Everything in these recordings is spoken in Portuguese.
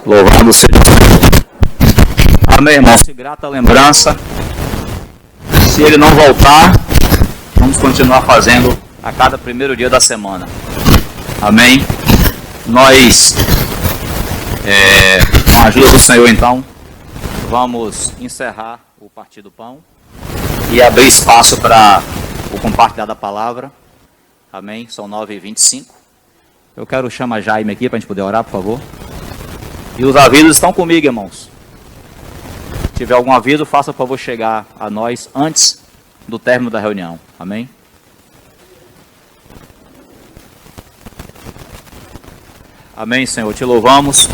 Louvado seja o Senhor. Amém, irmão. Se grata lembrança. Se ele não voltar, vamos continuar fazendo a cada primeiro dia da semana. Amém? Nós, com a ajuda do Senhor, então, vamos encerrar o Partir do Pão e abrir espaço para o compartilhar da palavra. Amém? São 9h25. Eu quero chamar Jaime aqui para a gente poder orar, por favor. E os avisos estão comigo, irmãos. Se tiver algum aviso, faça por favor chegar a nós antes do término da reunião. Amém? Amém, Senhor. Te louvamos,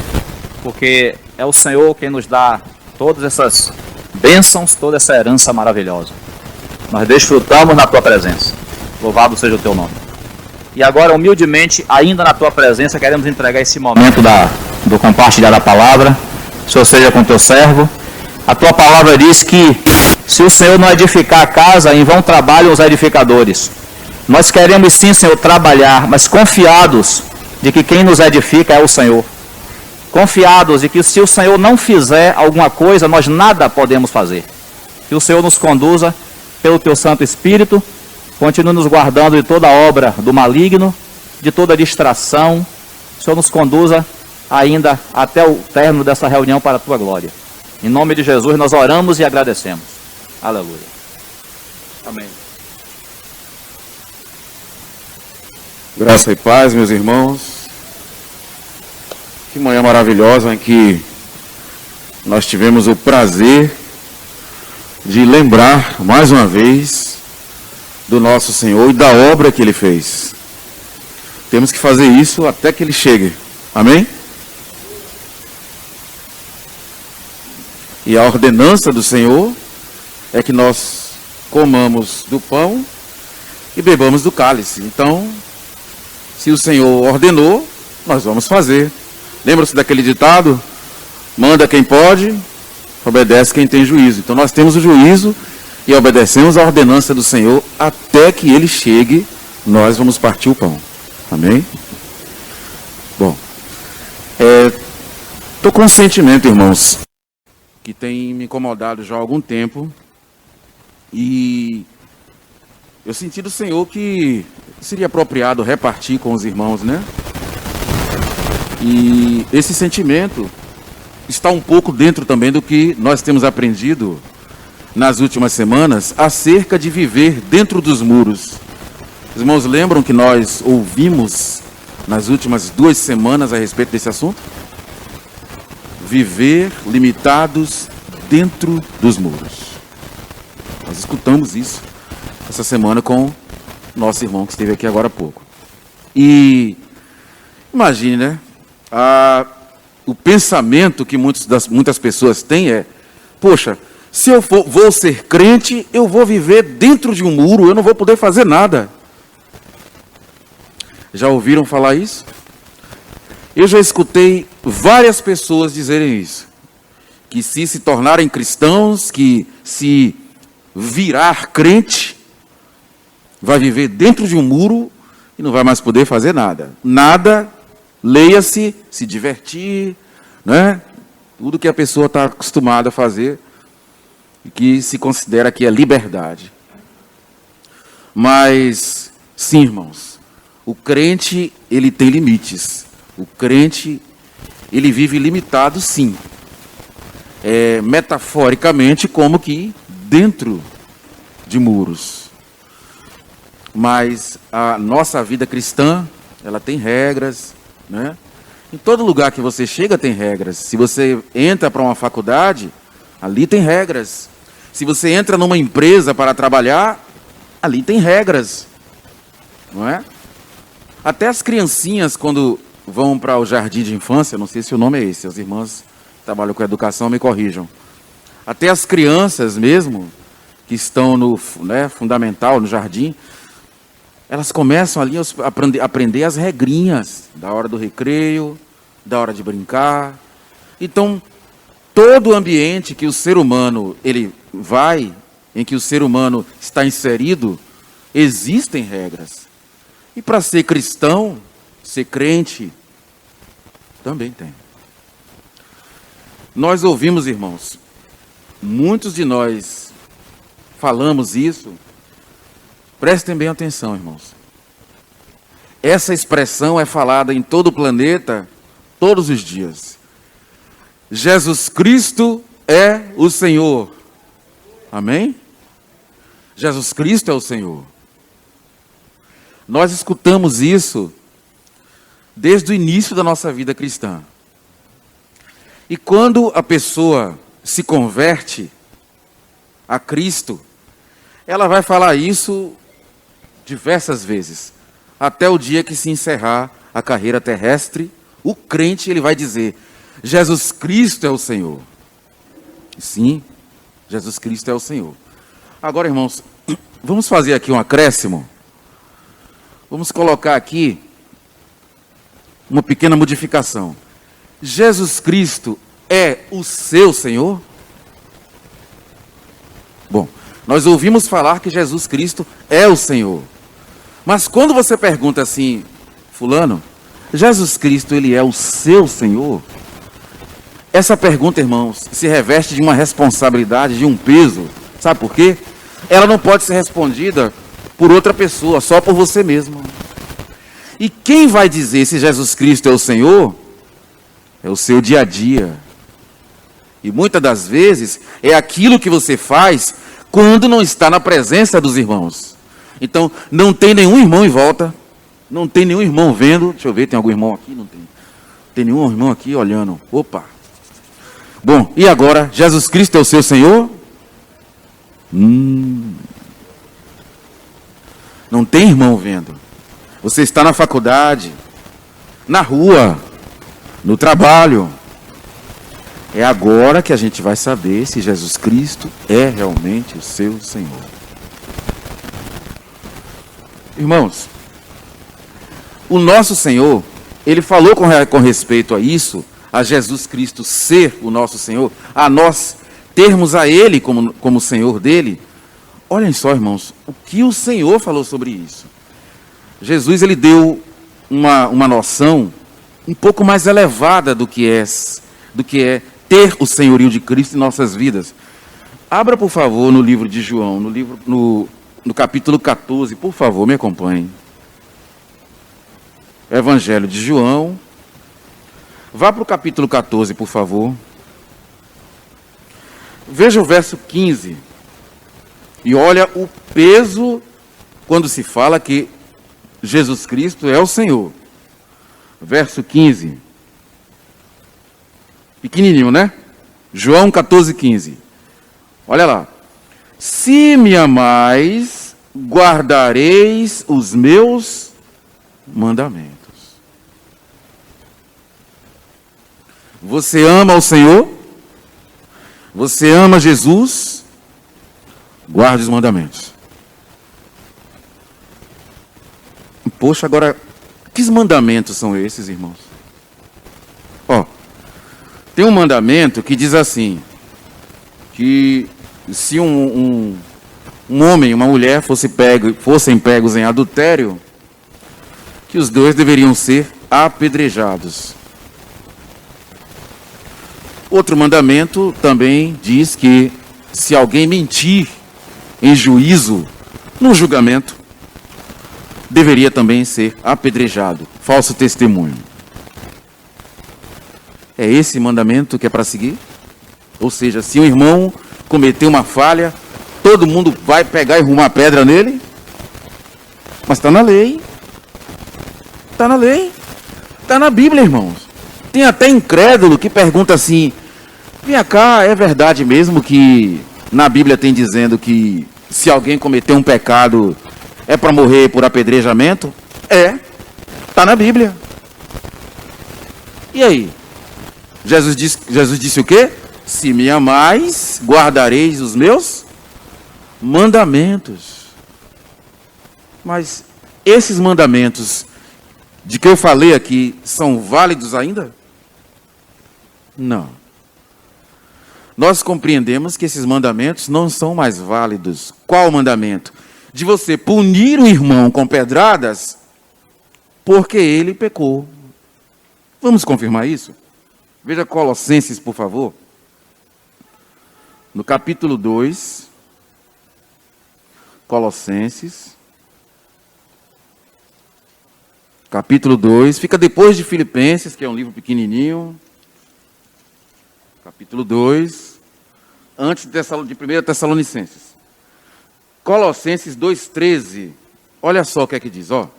porque é o Senhor quem nos dá todas essas bênçãos, toda essa herança maravilhosa. Nós desfrutamos na Tua presença. Louvado seja o Teu nome. E agora, humildemente, ainda na Tua presença, queremos entregar esse momento do compartilhar da palavra. O Senhor seja com Teu servo. A Tua palavra diz que se o Senhor não edificar a casa, em vão trabalham os edificadores. Nós queremos sim, Senhor, trabalhar, mas confiados de que quem nos edifica é o Senhor. Confiados de que se o Senhor não fizer alguma coisa, nós nada podemos fazer. Que o Senhor nos conduza pelo Teu Santo Espírito, continue nos guardando de toda obra do maligno, de toda distração. O Senhor nos conduza ainda até o término dessa reunião para a Tua glória. Em nome de Jesus nós oramos e agradecemos. Aleluia. Amém. Graça e paz, meus irmãos. Que manhã maravilhosa em que nós tivemos o prazer de lembrar mais uma vez do nosso Senhor e da obra que Ele fez. Temos que fazer isso até que Ele chegue. Amém? E a ordenança do Senhor é que nós comamos do pão e bebamos do cálice. Então, se o Senhor ordenou, nós vamos fazer. Lembra-se daquele ditado? Manda quem pode, obedece quem tem juízo. Então nós temos o juízo e obedecemos a ordenança do Senhor até que Ele chegue, nós vamos partir o pão. Amém? Bom, estou com um sentimento, irmãos, que tem me incomodado já há algum tempo. E eu senti do Senhor que seria apropriado repartir com os irmãos, né? E esse sentimento está um pouco dentro também do que nós temos aprendido nas últimas semanas acerca de viver dentro dos muros. Os irmãos lembram que nós ouvimos nas últimas 2 semanas a respeito desse assunto? Viver limitados dentro dos muros. Nós escutamos isso essa semana com nosso irmão que esteve aqui agora há pouco. E imagine, né? O pensamento que muitas pessoas têm é: poxa, se eu vou ser crente, eu vou viver dentro de um muro, eu não vou poder fazer nada. Já ouviram falar isso? Eu já escutei várias pessoas dizerem isso. Que se tornarem cristãos, que se virar crente, vai viver dentro de um muro e não vai mais poder fazer nada. Nada, leia-se, se divertir, né? Tudo que a pessoa está acostumada a fazer e que se considera que é liberdade. Mas, sim, irmãos, o crente, ele tem limites. O crente, ele vive limitado, sim. Metaforicamente, como que dentro de muros. Mas a nossa vida cristã, ela tem regras, né? Em todo lugar que você chega tem regras. Se você entra para uma faculdade, ali tem regras. Se você entra numa empresa para trabalhar, ali tem regras, não é? Até as criancinhas, quando vão para o jardim de infância, não sei se o nome é esse, as irmãs que trabalham com educação me corrijam. Até as crianças mesmo, que estão no fundamental, no jardim, elas começam ali a aprender as regrinhas da hora do recreio, da hora de brincar. Então, todo o ambiente que o ser humano ele vai, em que o ser humano está inserido, existem regras. E para ser cristão, ser crente, também tem. Nós ouvimos, irmãos, muitos de nós falamos isso. Prestem bem atenção, irmãos. Essa expressão é falada em todo o planeta, todos os dias. Jesus Cristo é o Senhor. Amém? Jesus Cristo é o Senhor. Nós escutamos isso desde o início da nossa vida cristã. E quando a pessoa se converte a Cristo, ela vai falar isso diversas vezes, até o dia que se encerrar a carreira terrestre. O crente, ele vai dizer: Jesus Cristo é o Senhor. Sim, Jesus Cristo é o Senhor. Agora, irmãos, vamos fazer aqui um acréscimo. Vamos colocar aqui uma pequena modificação. Jesus Cristo é o seu Senhor? Bom, nós ouvimos falar que Jesus Cristo é o Senhor. Mas quando você pergunta assim: fulano, Jesus Cristo, ele é o seu Senhor? Essa pergunta, irmãos, se reveste de uma responsabilidade, de um peso. Sabe por quê? Ela não pode ser respondida por outra pessoa, só por você mesmo. E quem vai dizer se Jesus Cristo é o Senhor? É o seu dia a dia. E muitas das vezes é aquilo que você faz quando não está na presença dos irmãos. Então, não tem nenhum irmão em volta, não tem nenhum irmão vendo. Deixa eu ver, tem algum irmão aqui? Não tem. Tem nenhum irmão aqui olhando. Opa! Bom, e agora? Jesus Cristo é o seu Senhor? Não tem irmão vendo. Você está na faculdade, na rua, no trabalho. É agora que a gente vai saber se Jesus Cristo é realmente o seu Senhor. Irmãos, o nosso Senhor, ele falou com respeito a isso, a Jesus Cristo ser o nosso Senhor, a nós termos a Ele como Senhor dele. Olhem só, irmãos, o que o Senhor falou sobre isso. Jesus, ele deu uma noção um pouco mais elevada do que é ter o senhorio de Cristo em nossas vidas. Abra, por favor, no livro de João, no capítulo 14, por favor, me acompanhe. Evangelho de João. Vá para o capítulo 14, por favor. Veja o verso 15. E olha o peso quando se fala que Jesus Cristo é o Senhor. Verso 15. Pequenininho, né? João 14, 15. Olha lá. Se me amais, guardareis os meus mandamentos. Você ama o Senhor? Você ama Jesus? Guarde os mandamentos. Poxa, agora, que mandamentos são esses, irmãos? Ó, tem um mandamento que diz assim, que se um homem e uma mulher fossem pegos em adultério, que os dois deveriam ser apedrejados. Outro mandamento também diz que se alguém mentir em juízo, no julgamento, deveria também ser apedrejado. Falso testemunho. É esse mandamento que é para seguir? Ou seja, se um irmão cometer uma falha, todo mundo vai pegar e arrumar pedra nele? Mas está na lei. Está na lei. Está na Bíblia, irmãos. Tem até incrédulo que pergunta assim: vem cá, é verdade mesmo que na Bíblia tem dizendo que se alguém cometer um pecado é para morrer por apedrejamento? É. Está na Bíblia. E aí? Jesus disse o quê? Se me amais, guardareis os meus mandamentos. Mas esses mandamentos de que eu falei aqui são válidos ainda? Não. Nós compreendemos que esses mandamentos não são mais válidos. Qual o mandamento? De você punir o irmão com pedradas porque ele pecou. Vamos confirmar isso? Veja Colossenses, por favor. No capítulo 2. Colossenses. Capítulo 2. Fica depois de Filipenses, que é um livro pequenininho. Capítulo 2. Antes de 1 Tessalonicenses. Colossenses 2,13. Olha só o que é que diz, ó.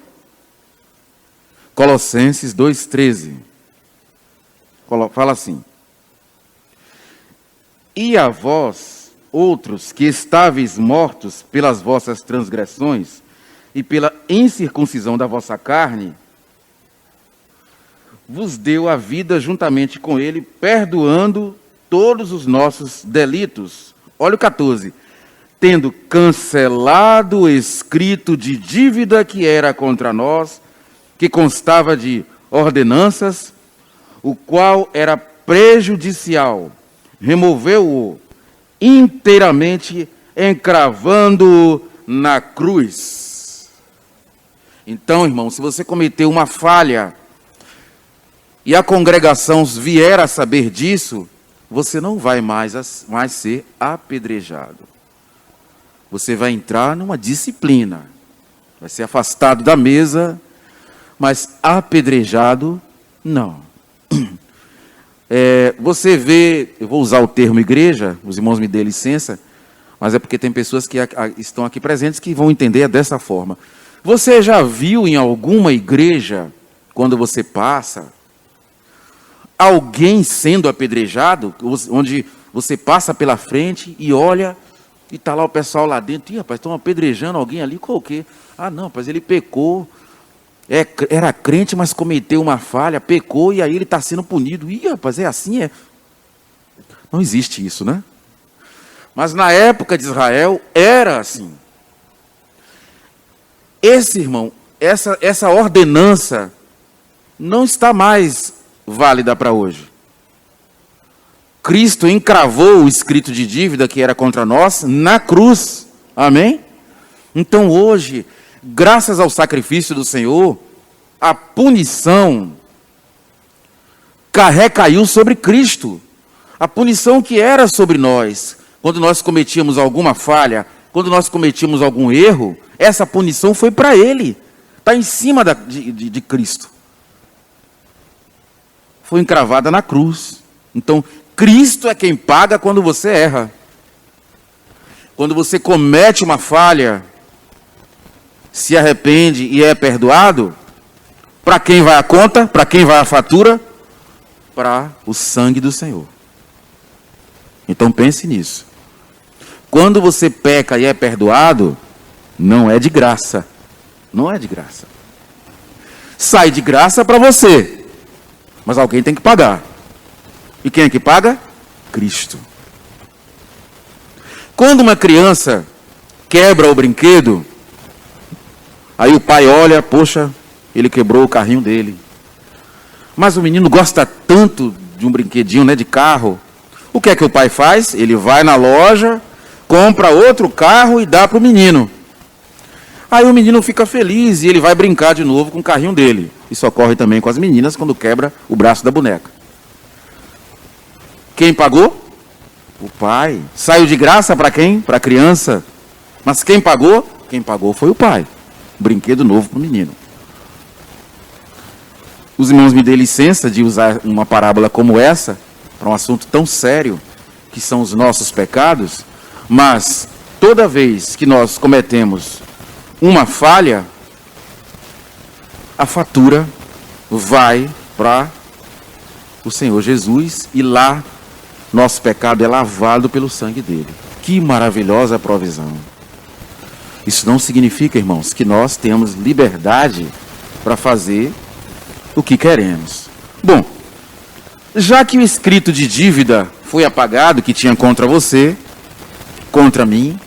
Colossenses 2,13. Fala assim. E a vós, outros, que estáveis mortos pelas vossas transgressões e pela incircuncisão da vossa carne, vos deu a vida juntamente com ele, perdoando todos os nossos delitos. Olha o 14. Tendo cancelado o escrito de dívida que era contra nós, que constava de ordenanças, o qual era prejudicial, removeu-o inteiramente, encravando-o na cruz. Então, irmão, se você cometeu uma falha e a congregação vier a saber disso, você não vai mais ser apedrejado. Você vai entrar numa disciplina, vai ser afastado da mesa, mas apedrejado, não. Você vê, eu vou usar o termo igreja, os irmãos me dêem licença, mas é porque tem pessoas que estão aqui presentes que vão entender dessa forma. Você já viu em alguma igreja, quando você passa, alguém sendo apedrejado, onde você passa pela frente e olha, e está lá o pessoal lá dentro, rapaz, estão apedrejando alguém ali, qual o quê? Não, rapaz, ele pecou, era crente, mas cometeu uma falha, pecou, e aí ele está sendo punido. Rapaz, é assim, Não existe isso, né? Mas na época de Israel, era assim. Irmão, essa ordenança não está mais válida para hoje. Cristo encravou o escrito de dívida que era contra nós na cruz. Amém? Então hoje, graças ao sacrifício do Senhor, a punição recaiu sobre Cristo. A punição que era sobre nós, quando nós cometíamos alguma falha, quando nós cometíamos algum erro, essa punição foi para Ele. Está em cima de Cristo. Foi encravada na cruz. Então, Cristo é quem paga quando você erra. Quando você comete uma falha, se arrepende e é perdoado, para quem vai a conta? Para quem vai a fatura? Para o sangue do Senhor. Então pense nisso. Quando você peca e é perdoado, não é de graça. Não é de graça. Sai de graça para você, mas alguém tem que pagar. E quem é que paga? Cristo. Quando uma criança quebra o brinquedo, aí o pai olha, poxa, ele quebrou o carrinho dele. Mas o menino gosta tanto de um brinquedinho, né, de carro. O que é que o pai faz? Ele vai na loja, compra outro carro e dá para o menino. Aí o menino fica feliz e ele vai brincar de novo com o carrinho dele. Isso ocorre também com as meninas quando quebra o braço da boneca. Quem pagou? O pai. Saiu de graça para quem? Para a criança. Mas quem pagou? Quem pagou foi o pai. Brinquedo novo para o menino. Os irmãos me dêem licença de usar uma parábola como essa, para um assunto tão sério, que são os nossos pecados, mas toda vez que nós cometemos uma falha, a fatura vai para o Senhor Jesus e lá nosso pecado é lavado pelo sangue dele. Que maravilhosa provisão. Isso não significa, irmãos, que nós temos liberdade para fazer o que queremos. Bom, já que o escrito de dívida foi apagado que tinha contra você, contra mim,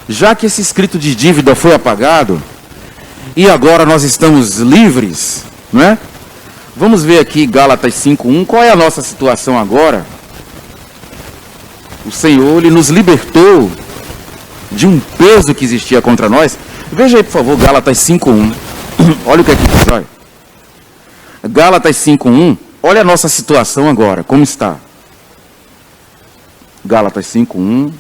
já que esse escrito de dívida foi apagado, e agora nós estamos livres, não é? Vamos ver aqui Gálatas 5:1, qual é a nossa situação agora? O Senhor, Ele nos libertou de um peso que existia contra nós. Veja aí, por favor, Gálatas 5:1. Olha o que aqui diz, olha. Gálatas 5:1 olha a nossa situação agora, como está? Gálatas 5:1.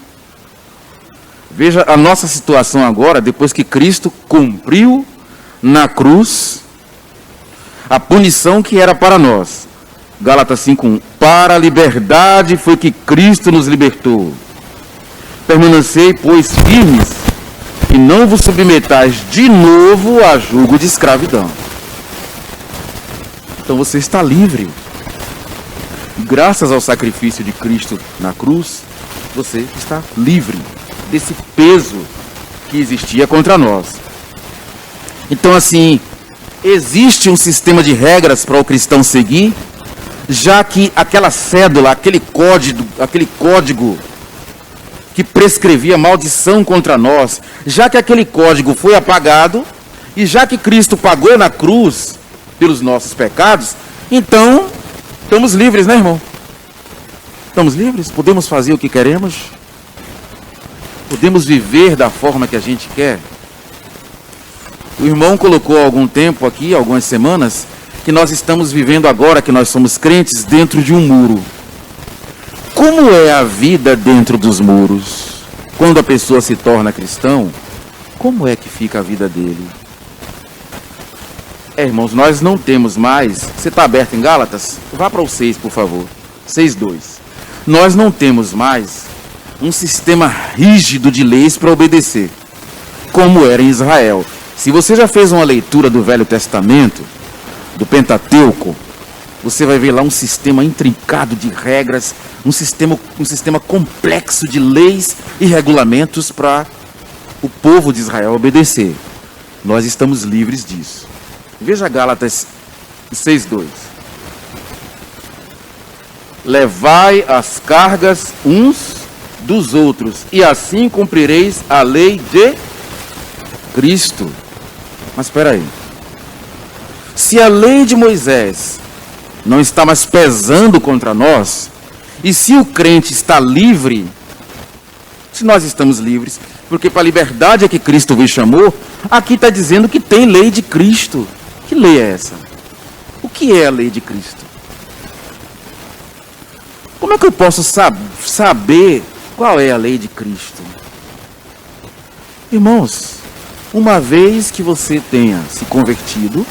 Veja a nossa situação agora, depois que Cristo cumpriu na cruz a punição que era para nós. Gálatas 5:1. Para a liberdade foi que Cristo nos libertou. Permanecei, pois, firmes, e não vos submetais de novo a jugo de escravidão. Então você está livre. Graças ao sacrifício de Cristo na cruz, você está livre desse peso que existia contra nós. Então, assim, existe um sistema de regras para o cristão seguir, já que aquela cédula, aquele código que prescrevia maldição contra nós, já que aquele código foi apagado, e já que Cristo pagou na cruz pelos nossos pecados, então estamos livres, né, irmão? Estamos livres? Podemos fazer o que queremos? Podemos viver da forma que a gente quer? O irmão colocou há algum tempo aqui, algumas semanas, que nós estamos vivendo agora, que nós somos crentes, dentro de um muro. Como é a vida dentro dos muros? Quando a pessoa se torna cristão, como é que fica a vida dele? Irmãos, nós não temos mais... Você está aberto em Gálatas? Vá para o 6, por favor. 6:2. Nós não temos mais um sistema rígido de leis para obedecer, como era em Israel. Se você já fez uma leitura do Velho Testamento, do Pentateuco, você vai ver lá um sistema intrincado de regras, um sistema complexo de leis e regulamentos para o povo de Israel obedecer. Nós estamos livres disso. Veja Gálatas 6:2. Levai as cargas uns dos outros, e assim cumprireis a lei de Cristo. Mas espera aí. Se a lei de Moisés não está mais pesando contra nós, e se o crente está livre, se nós estamos livres, porque para a liberdade é que Cristo vos chamou, aqui está dizendo que tem lei de Cristo. Que lei é essa? O que é a lei de Cristo? Como é que eu posso saber qual é a lei de Cristo? Irmãos, uma vez que você tenha se convertido,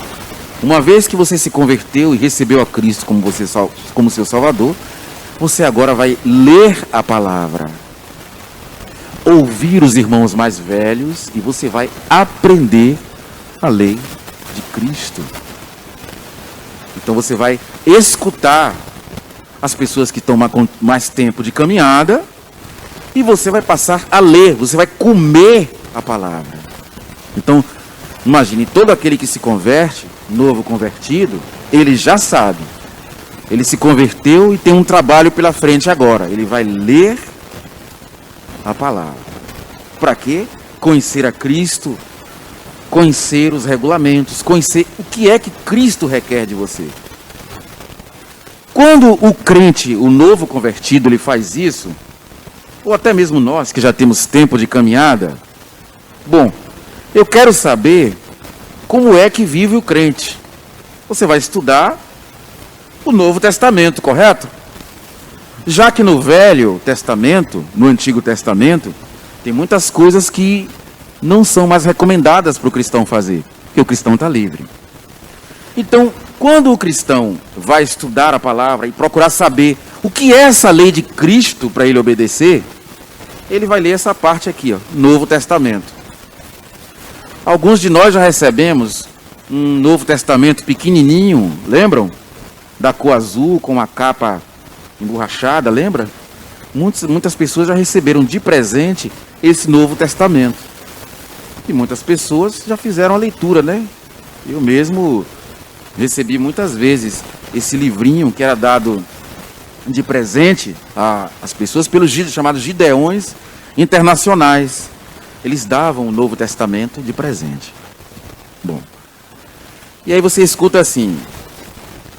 uma vez que você se converteu e recebeu a Cristo como seu Salvador, você agora vai ler a palavra, ouvir os irmãos mais velhos, e você vai aprender a lei de Cristo. Então você vai escutar as pessoas que estão mais tempo de caminhada, e você vai passar a ler, você vai comer a palavra. Então, imagine, todo aquele que se converte, novo convertido, ele já sabe. Ele se converteu e tem um trabalho pela frente agora. Ele vai ler a palavra. Para quê? Conhecer a Cristo, conhecer os regulamentos, conhecer o que é que Cristo requer de você. Quando o crente, o novo convertido, ele faz isso, ou até mesmo nós que já temos tempo de caminhada, bom, eu quero saber como é que vive o crente. Você vai estudar o Novo Testamento, correto? Já que no Velho Testamento, no Antigo Testamento, tem muitas coisas que não são mais recomendadas para o cristão fazer, porque o cristão está livre. Então, quando o cristão vai estudar a palavra e procurar saber o que é essa lei de Cristo para ele obedecer, ele vai ler essa parte aqui, ó, Novo Testamento. Alguns de nós já recebemos um Novo Testamento pequenininho, lembram? Da cor azul, com a capa emborrachada, lembra? Muitas pessoas já receberam de presente esse Novo Testamento. E muitas pessoas já fizeram a leitura, né? Eu mesmo recebi muitas vezes esse livrinho que era dado de presente às pessoas pelos chamados Gideões internacionais. Eles davam o Novo Testamento de presente. Bom, e aí você escuta assim: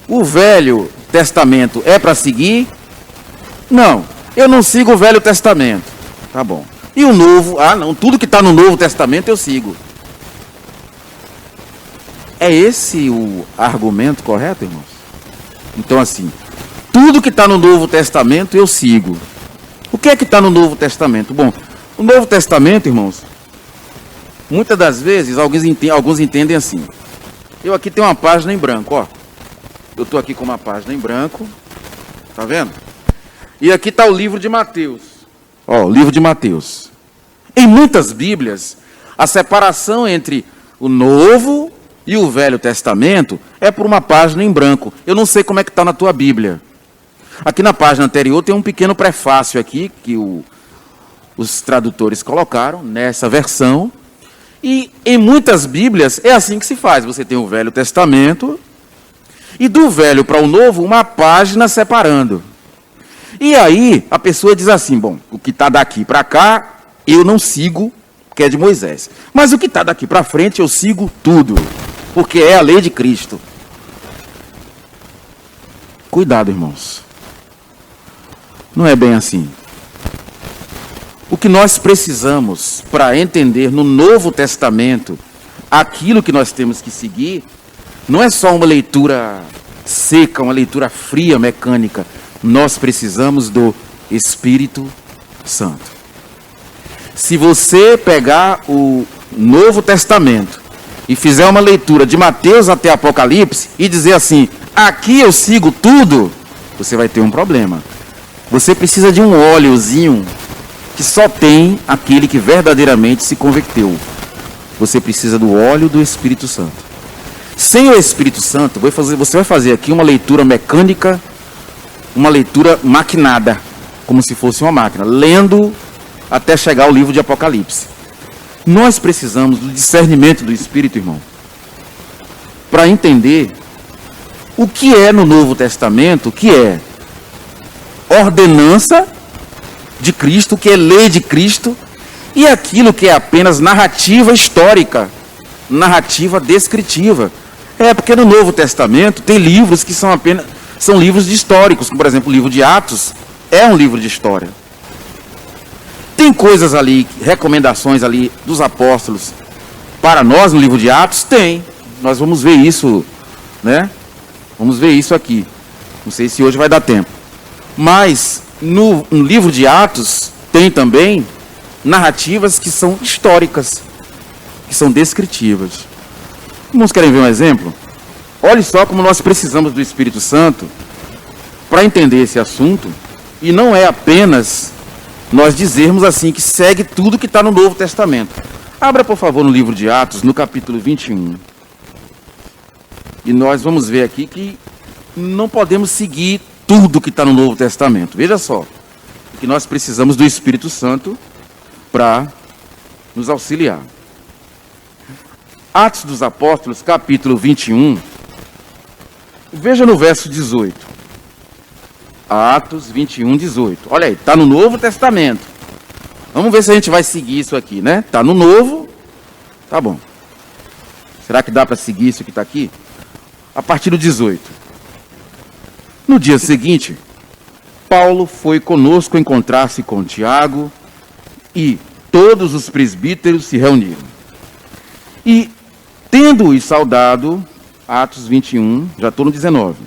o Velho Testamento é para seguir? Não, eu não sigo o Velho Testamento. Tá bom. E o Novo? Ah, não, tudo que está no Novo Testamento eu sigo. É esse o argumento correto, irmãos? Então, assim, tudo que está no Novo Testamento eu sigo. O que é que está no Novo Testamento? Bom, o Novo Testamento, irmãos, muitas das vezes alguns entendem assim. Eu aqui tenho uma página em branco, ó. Eu estou aqui com uma página em branco, tá vendo? E aqui está o livro de Mateus. Ó, o livro de Mateus. Em muitas Bíblias, a separação entre o Novo e o Velho Testamento é por uma página em branco. Eu não sei como é que está na tua Bíblia. Aqui na página anterior tem um pequeno prefácio aqui, que os tradutores colocaram nessa versão. E em muitas Bíblias é assim que se faz. Você tem o Velho Testamento e do Velho para o Novo uma página separando. E aí a pessoa diz assim, bom, o que está daqui para cá eu não sigo, que é de Moisés. Mas o que está daqui para frente eu sigo tudo, porque é a lei de Cristo. Cuidado, irmãos. Não é bem assim. O que nós precisamos para entender no Novo Testamento aquilo que nós temos que seguir, não é só uma leitura seca, uma leitura fria, mecânica. Nós precisamos do Espírito Santo. Se você pegar o Novo Testamento e fizer uma leitura de Mateus até Apocalipse e dizer assim, aqui eu sigo tudo, você vai ter um problema. Você precisa de um óleozinho que só tem aquele que verdadeiramente se converteu. Você precisa do óleo do Espírito Santo. Sem o Espírito Santo, você vai fazer aqui uma leitura mecânica, uma leitura maquinada, como se fosse uma máquina, lendo até chegar ao livro de Apocalipse. Nós precisamos do discernimento do Espírito, irmão, para entender o que é no Novo Testamento, o que é ordenança de Cristo, o que é lei de Cristo, e aquilo que é apenas narrativa histórica, narrativa descritiva. É porque no Novo Testamento tem livros que são livros históricos, como por exemplo o livro de Atos é um livro de história. Tem coisas ali, recomendações ali dos apóstolos para nós no livro de Atos? Tem. Nós vamos ver isso, né? Vamos ver isso aqui. Não sei se hoje vai dar tempo. Mas no livro de Atos tem também narrativas que são históricas, que são descritivas. Irmãos, querem ver um exemplo? Olhe só como nós precisamos do Espírito Santo para entender esse assunto. E não é apenas nós dizermos assim que segue tudo que está no Novo Testamento. Abra, por favor, no livro de Atos, no capítulo 21. E nós vamos ver aqui que não podemos seguir tudo que está no Novo Testamento. Veja só, que nós precisamos do Espírito Santo para nos auxiliar. Atos dos Apóstolos, capítulo 21. Veja no verso 18. Atos 21, 18. Olha aí, está no Novo Testamento. Vamos ver se a gente vai seguir isso aqui, né? Está no Novo. Tá bom. Será que dá para seguir isso que está aqui? A partir do 18. No dia seguinte, Paulo foi conosco encontrar-se com Tiago e todos os presbíteros se reuniram. E, tendo-os saudado, Atos 21, já estou no 19.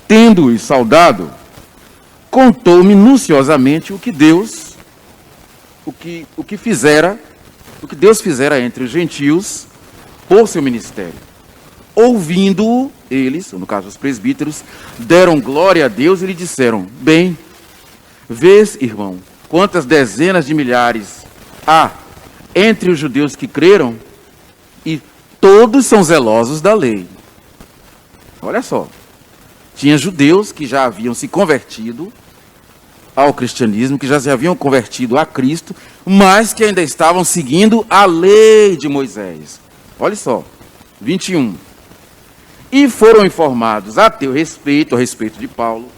Tendo-os saudado, contou minuciosamente o que Deus fizera entre os gentios por seu ministério. Ouvindo eles, no caso os presbíteros, deram glória a Deus e lhe disseram: bem, vês, irmão, quantas dezenas de milhares há entre os judeus que creram, e todos são zelosos da lei. Olha só, tinha judeus que já haviam se convertido ao cristianismo, que já se haviam convertido a Cristo, mas que ainda estavam seguindo a lei de Moisés. Olha só, 21. E foram informados a teu respeito, a respeito de Paulo,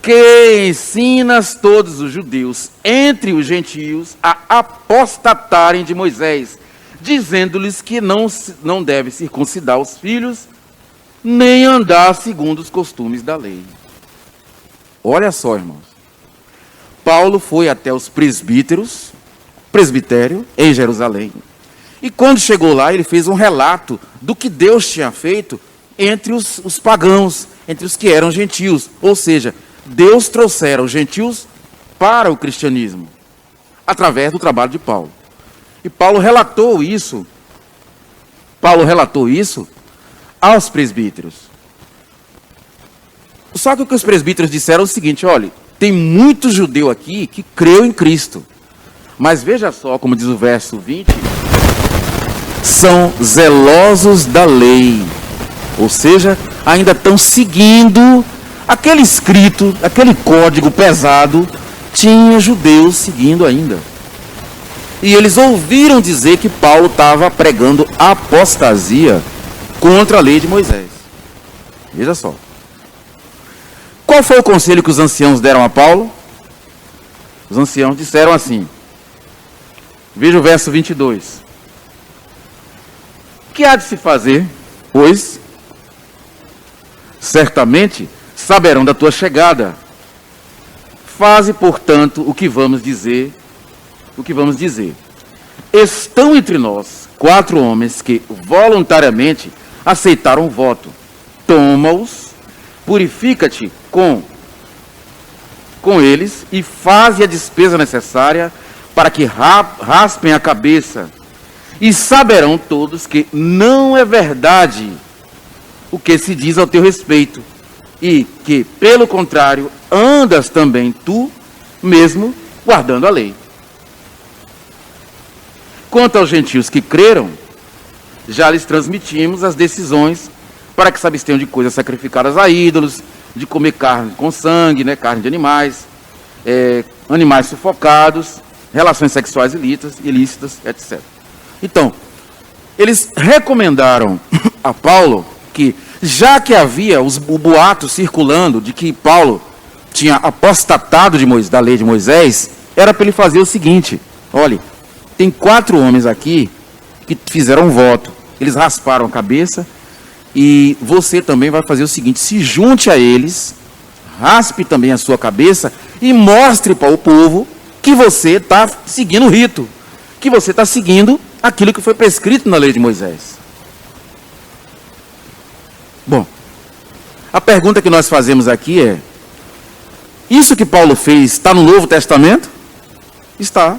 que ensinas todos os judeus entre os gentios a apostatarem de Moisés, dizendo-lhes que não deve circuncidar os filhos, nem andar segundo os costumes da lei. Olha só, irmãos. Paulo foi até os presbitério, em Jerusalém. E quando chegou lá, ele fez um relato do que Deus tinha feito entre os pagãos, entre os que eram gentios. Ou seja, Deus trouxera os gentios para o cristianismo, através do trabalho de Paulo. E Paulo relatou isso aos presbíteros. Só que o que os presbíteros disseram é o seguinte: olha, tem muito judeu aqui que creu em Cristo. Mas veja só, como diz o verso 20, são zelosos da lei. Ou seja, ainda estão seguindo aquele escrito, aquele código pesado, tinha judeus seguindo ainda. E eles ouviram dizer que Paulo estava pregando apostasia contra a lei de Moisés. Veja só. Qual foi o conselho que os anciãos deram a Paulo? Os anciãos disseram assim. Veja o verso 22. Que há de se fazer, pois certamente saberão da tua chegada. Faze, portanto, o que vamos dizer. Estão entre nós 4 homens que voluntariamente aceitaram o voto. Toma-os, purifica-te com eles e faze a despesa necessária para que raspem a cabeça. E saberão todos que não é verdade o que se diz ao teu respeito, e que, pelo contrário, andas também tu mesmo guardando a lei. Quanto aos gentios que creram, já lhes transmitimos as decisões para que se abstenham de coisas sacrificadas a ídolos, de comer carne com sangue, carne de animais, animais sufocados, relações sexuais ilícitas, etc. Então, eles recomendaram a Paulo que, já que havia o boato circulando de que Paulo tinha apostatado da lei de Moisés, era para ele fazer o seguinte: olha, tem 4 homens aqui que fizeram um voto, eles rasparam a cabeça, e você também vai fazer o seguinte: se junte a eles, raspe também a sua cabeça e mostre para o povo que você está seguindo o rito, que você está seguindo aquilo que foi prescrito na lei de Moisés. Bom, a pergunta que nós fazemos aqui é: isso que Paulo fez está no Novo Testamento? Está.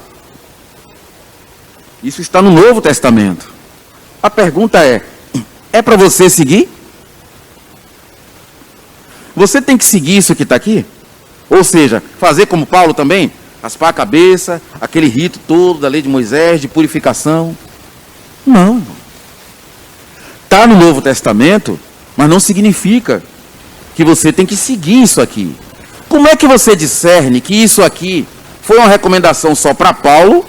Isso está no Novo Testamento. A pergunta é para você seguir? Você tem que seguir isso que está aqui? Ou seja, fazer como Paulo também? Raspar a cabeça, aquele rito todo da lei de Moisés, de purificação? Não. Está no Novo Testamento, mas não significa que você tem que seguir isso aqui. Como é que você discerne que isso aqui foi uma recomendação só para Paulo,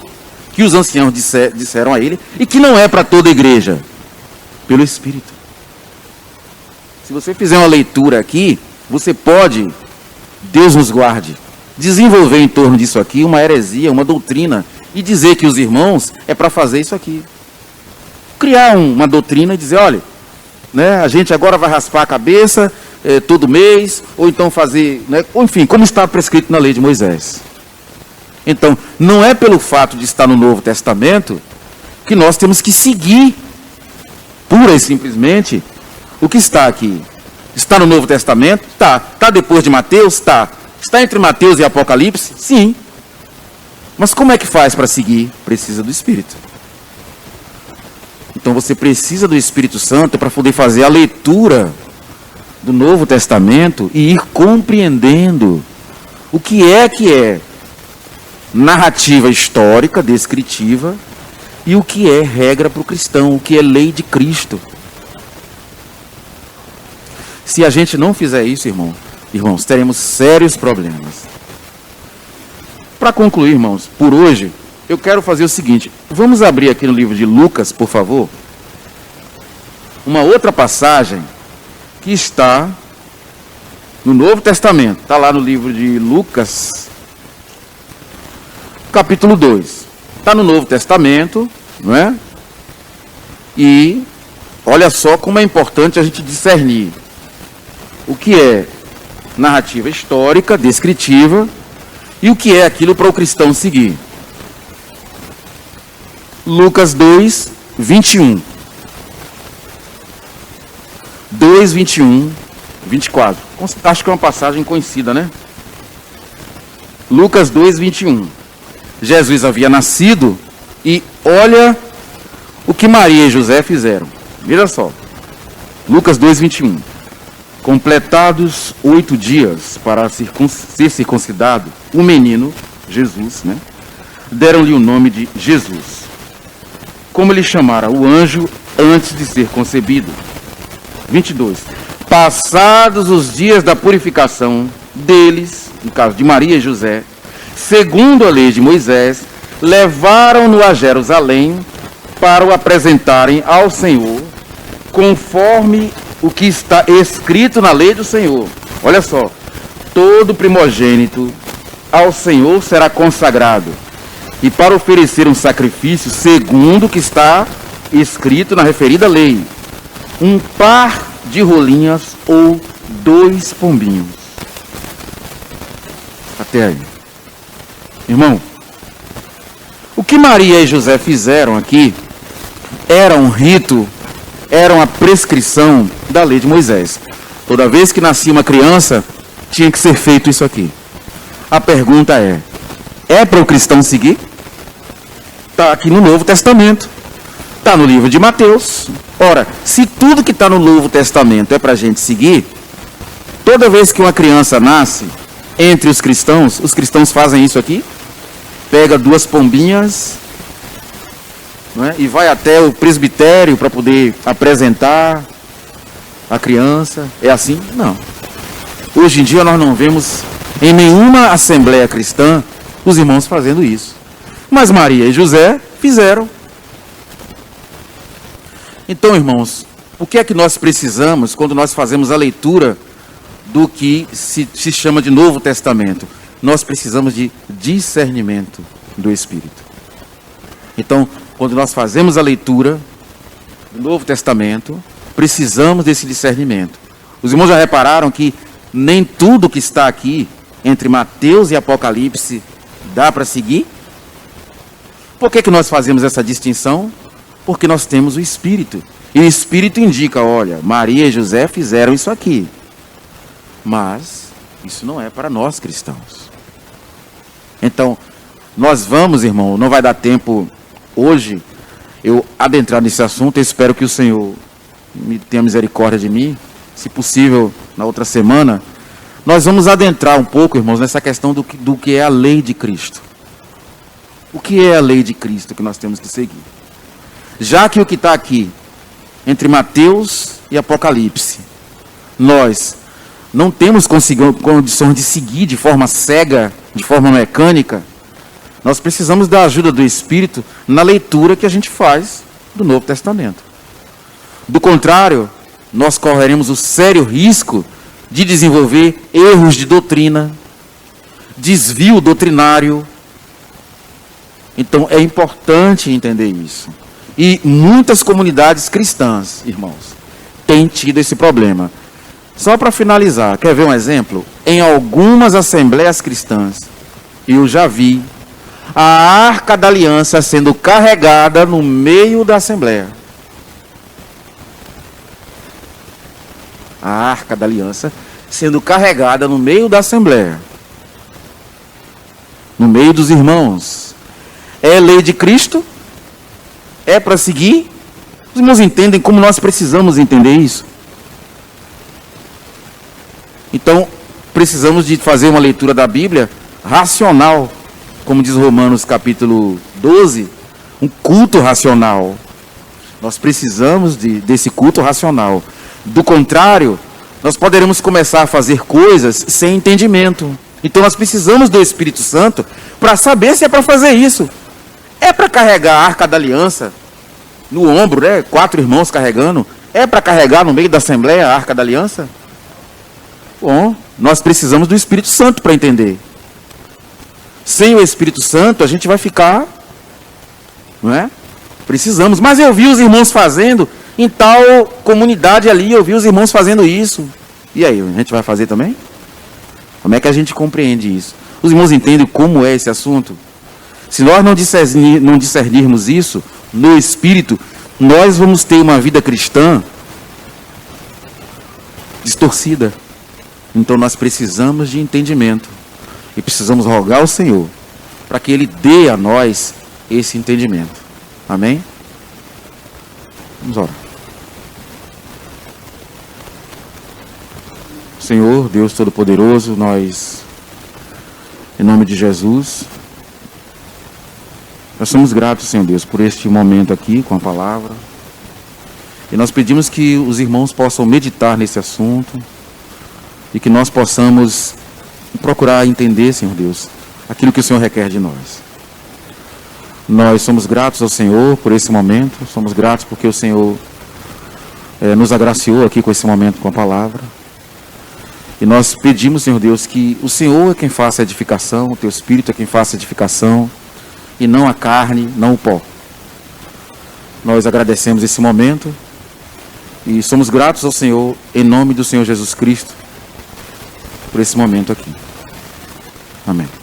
que os anciãos disseram a ele, e que não é para toda a igreja? Pelo Espírito. Se você fizer uma leitura aqui, você pode, Deus nos guarde, desenvolver em torno disso aqui uma heresia, uma doutrina, e dizer que os irmãos é para fazer isso aqui. Criar uma doutrina e dizer: olha, a gente agora vai raspar a cabeça todo mês, ou então fazer, enfim, como está prescrito na lei de Moisés. Então, não é pelo fato de estar no Novo Testamento que nós temos que seguir pura e simplesmente o que está aqui. Está no Novo Testamento? Está. Está depois de Mateus? Está. Está entre Mateus e Apocalipse? Sim. Mas como é que faz para seguir? Precisa do Espírito. Então você precisa do Espírito Santo para poder fazer a leitura do Novo Testamento e ir compreendendo o que é narrativa histórica, descritiva, e o que é regra para o cristão, o que é lei de Cristo. Se a gente não fizer isso, irmãos, teremos sérios problemas. Para concluir, irmãos, por hoje, eu quero fazer o seguinte: vamos abrir aqui no livro de Lucas, por favor, uma outra passagem que está no Novo Testamento. Está lá no livro de Lucas, capítulo 2. Está no Novo Testamento, não é? E olha só como é importante a gente discernir o que é narrativa histórica, descritiva, e o que é aquilo para o cristão seguir. Lucas 2, 21. 2, 21 24. Acho que é uma passagem conhecida, né? Lucas 2, 21. Jesus havia nascido e olha o que Maria e José fizeram. Veja só. Lucas 2, 21. Completados 8 dias para ser circuncidado, o menino, Jesus, né? Deram-lhe o nome de Jesus, como lhe chamara o anjo antes de ser concebido. 22. Passados os dias da purificação deles, no caso de Maria e José, segundo a lei de Moisés, levaram-no a Jerusalém para o apresentarem ao Senhor, conforme o que está escrito na lei do Senhor. Olha só, todo primogênito ao Senhor será consagrado, e para oferecer um sacrifício segundo o que está escrito na referida lei, um par de rolinhas ou 2 pombinhos. Até aí. Irmão, o que Maria e José fizeram aqui era um rito, era uma prescrição da lei de Moisés. Toda vez que nascia uma criança, tinha que ser feito isso aqui. A pergunta é para o cristão seguir? Está aqui no Novo Testamento. Está no livro de Mateus. Ora, se tudo que está no Novo Testamento é para a gente seguir, toda vez que uma criança nasce, entre os cristãos fazem isso aqui, pega 2 pombinhas, não é? E vai até o presbitério para poder apresentar a criança. É assim? Não. Hoje em dia nós não vemos em nenhuma assembleia cristã os irmãos fazendo isso. Mas Maria e José fizeram. Então, irmãos, o que é que nós precisamos quando nós fazemos a leitura do que se chama de Novo Testamento? Nós precisamos de discernimento do Espírito. Então, quando nós fazemos a leitura do Novo Testamento, precisamos desse discernimento. Os irmãos já repararam que nem tudo que está aqui, entre Mateus e Apocalipse, dá para seguir? Por que nós fazemos essa distinção? Porque nós temos o Espírito. E o Espírito indica, olha, Maria e José fizeram isso aqui. Mas isso não é para nós cristãos. Então, nós vamos, irmão, não vai dar tempo hoje eu adentrar nesse assunto. Eu espero que o Senhor tenha misericórdia de mim. Se possível, na outra semana, nós vamos adentrar um pouco, irmãos, nessa questão do que é a lei de Cristo. O que é a lei de Cristo que nós temos que seguir? Já que o que está aqui, entre Mateus e Apocalipse, nós não temos condições de seguir de forma cega, de forma mecânica, nós precisamos da ajuda do Espírito na leitura que a gente faz do Novo Testamento. Do contrário, nós correremos o sério risco de desenvolver erros de doutrina, desvio doutrinário. Então é importante entender isso. E muitas comunidades cristãs, irmãos, têm tido esse problema. Só para finalizar, quer ver um exemplo? Em algumas assembleias cristãs, eu já vi a Arca da Aliança sendo carregada no meio da assembleia. A Arca da Aliança sendo carregada no meio da assembleia. No meio dos irmãos. É lei de Cristo? É para seguir? Os irmãos entendem como nós precisamos entender isso? Então, precisamos de fazer uma leitura da Bíblia racional, como diz Romanos capítulo 12, um culto racional. Nós precisamos desse culto racional. Do contrário, nós poderemos começar a fazer coisas sem entendimento. Então nós precisamos do Espírito Santo para saber se é para fazer isso. É para carregar a Arca da Aliança no ombro, né? 4 irmãos carregando. É para carregar no meio da Assembleia a Arca da Aliança? Bom, nós precisamos do Espírito Santo para entender. Sem o Espírito Santo, a gente vai ficar, não é? Precisamos. Mas eu vi os irmãos fazendo, em tal comunidade ali, eu vi os irmãos fazendo isso. E aí, a gente vai fazer também? Como é que a gente compreende isso? Os irmãos entendem como é esse assunto? Se nós não discernirmos isso no Espírito, nós vamos ter uma vida cristã distorcida. Então nós precisamos de entendimento e precisamos rogar ao Senhor para que Ele dê a nós esse entendimento. Amém? Vamos orar. Senhor, Deus Todo-Poderoso, nós, em nome de Jesus, nós somos gratos, Senhor Deus, por este momento aqui com a palavra. E nós pedimos que os irmãos possam meditar nesse assunto e que nós possamos procurar entender, Senhor Deus, aquilo que o Senhor requer de nós. Nós somos gratos ao Senhor por esse momento, somos gratos porque o Senhor nos agraciou aqui com esse momento com a palavra. E nós pedimos, Senhor Deus, que o Senhor é quem faça a edificação, o Teu Espírito é quem faça a edificação, e não a carne, não o pó. Nós agradecemos esse momento e somos gratos ao Senhor, em nome do Senhor Jesus Cristo, por esse momento aqui. Amém.